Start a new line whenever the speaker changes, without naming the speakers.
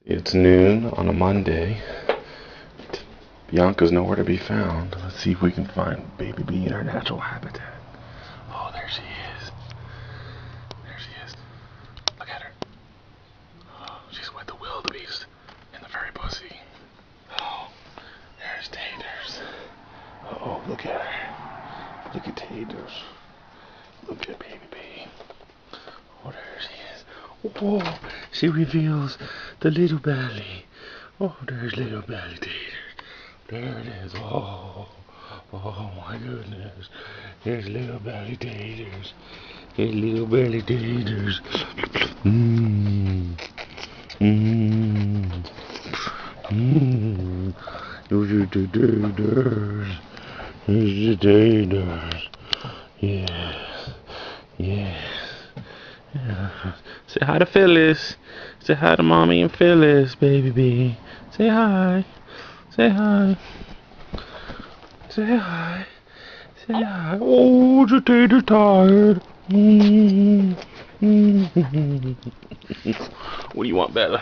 It's noon on a Monday. Bianca's nowhere to be found. Let's see if we can find Baby Bee in her natural habitat. Oh, there she is. There she is. Look at her. Oh, she's with the wildebeest and the furry pussy. Oh, there's Taters. Oh, look at her. Look at Taters. Look at Baby Bee. Oh, there she is. Oh, she reveals the little belly. Oh, there's little belly Tater. There it is. Oh, oh my goodness. There's little belly Taters. There's little belly Taters. Mmm. Mmm. Mmm. Those are the Taters. Those are the Taters. Yes. Yes. Yeah. Say hi to Phyllis. Say hi to Mommy and Phyllis, Baby Bee. Say hi. Say hi. Say hi. Say hi. Oh, the tater's tired. What do you want, Bella?